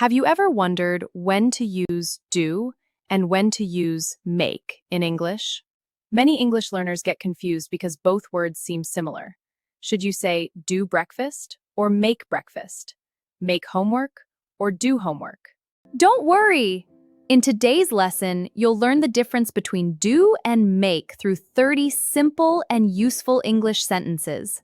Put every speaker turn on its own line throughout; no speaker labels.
Have you ever wondered when to use do and when to use make in English? Many English learners get confused because both words seem similar. Should you say do breakfast or make breakfast? Make homework or do homework? Don't worry! In today's lesson, you'll learn the difference between do and make through 30 simple and useful English sentences.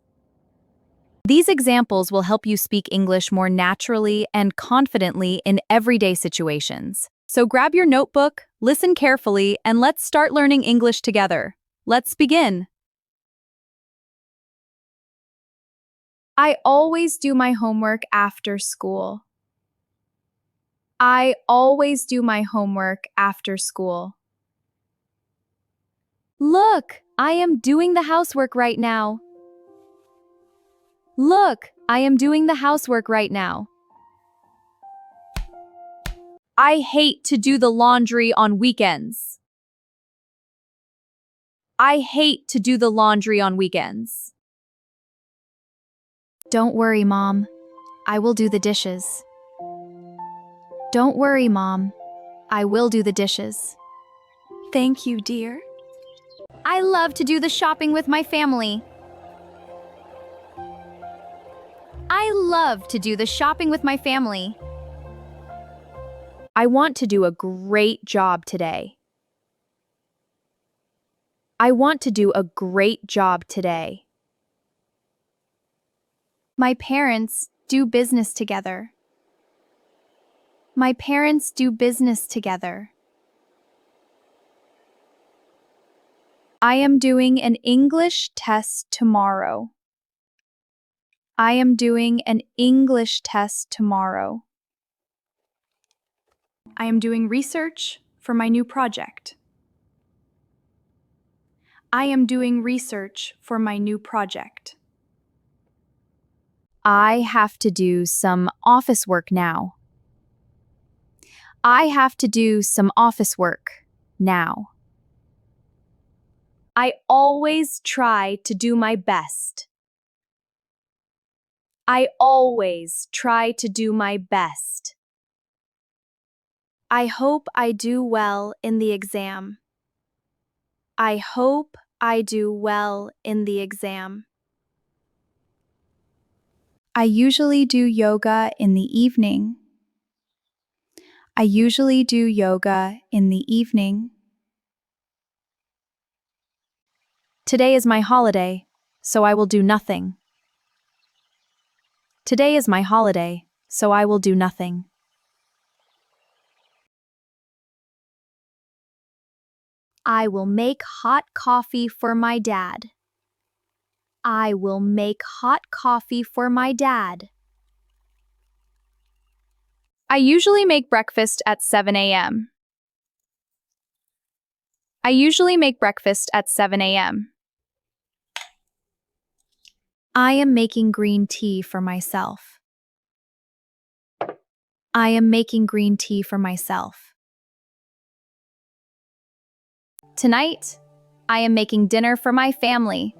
These examples will help you speak English more naturally and confidently in everyday situations. So grab your notebook, listen carefully, and let's start learning English together. Let's begin. I always do my homework after school. I always do my homework after school. Look, I am doing the housework right now. Look, I am doing the housework right now. I hate to do the laundry on weekends. I hate to do the laundry on weekends. Don't worry, Mom. I will do the dishes. Don't worry, Mom. I will do the dishes. Thank you, dear. I love to do the shopping with my family. I love to do the shopping with my family. I want to do a great job today. I want to do a great job today. My parents do business together. My parents do business together. I am doing an English test tomorrow. I am doing an English test tomorrow. I am doing research for my new project. I am doing research for my new project. I have to do some office work now. I have to do some office work now. I always try to do my best. I always try to do my best. I hope I do well in the exam. I hope I do well in the exam. I usually do yoga in the evening. I usually do yoga in the evening. Today is my holiday, so I will do nothing. Today is my holiday, so I will do nothing. I will make hot coffee for my dad. I will make hot coffee for my dad. I usually make breakfast at 7 a.m. I usually make breakfast at 7 a.m. I am making green tea for myself. I am making green tea for myself. Tonight, I am making dinner for my family.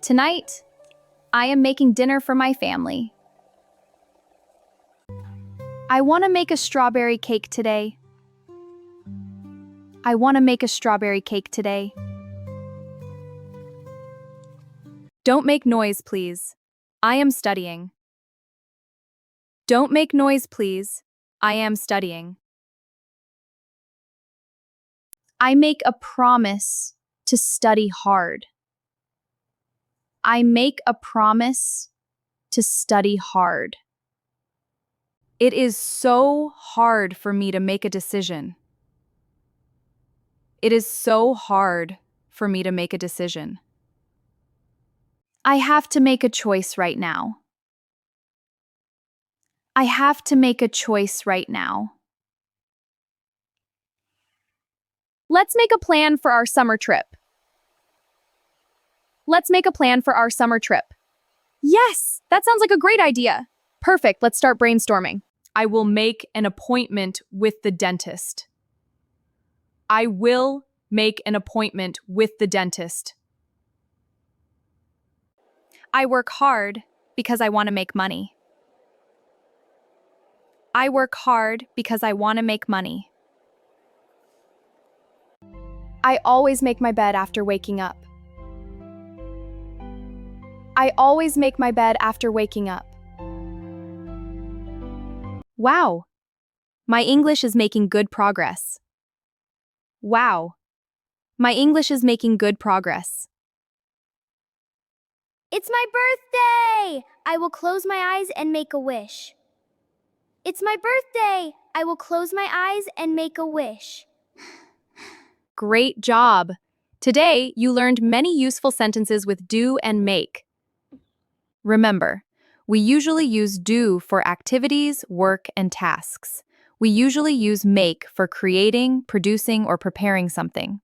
Tonight, I am making dinner for my family. I want to make a strawberry cake today. I want to make a strawberry cake today. Don't make noise, please. I am studying. Don't make noise, please. I am studying. I make a promise to study hard. I make a promise to study hard. It is so hard for me to make a decision. It is so hard for me to make a decision. I have to make a choice right now. I have to make a choice right now. Let's make a plan for our summer trip. Let's make a plan for our summer trip. Yes, that sounds like a great idea. Perfect, let's start brainstorming. I will make an appointment with the dentist. I will make an appointment with the dentist. I work hard because I want to make money. I work hard because I want to make money. I always make my bed after waking up. I always make my bed after waking up. Wow. My English is making good progress. Wow. My English is making good progress.
It's my birthday! I will close my eyes and make a wish. It's my birthday! I will close my eyes and make a wish.
Great job! Today, you learned many useful sentences with do and make. Remember, we usually use do for activities, work, and tasks. We usually use make for creating, producing, or preparing something.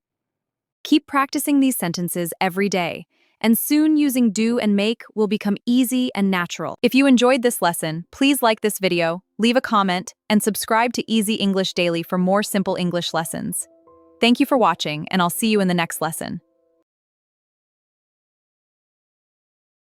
Keep practicing these sentences every day, and soon using do and make will become easy and natural. If you enjoyed this lesson, please like this video, leave a comment, and subscribe to Easy English Daily for more simple English lessons. Thank you for watching, and I'll see you in the next lesson.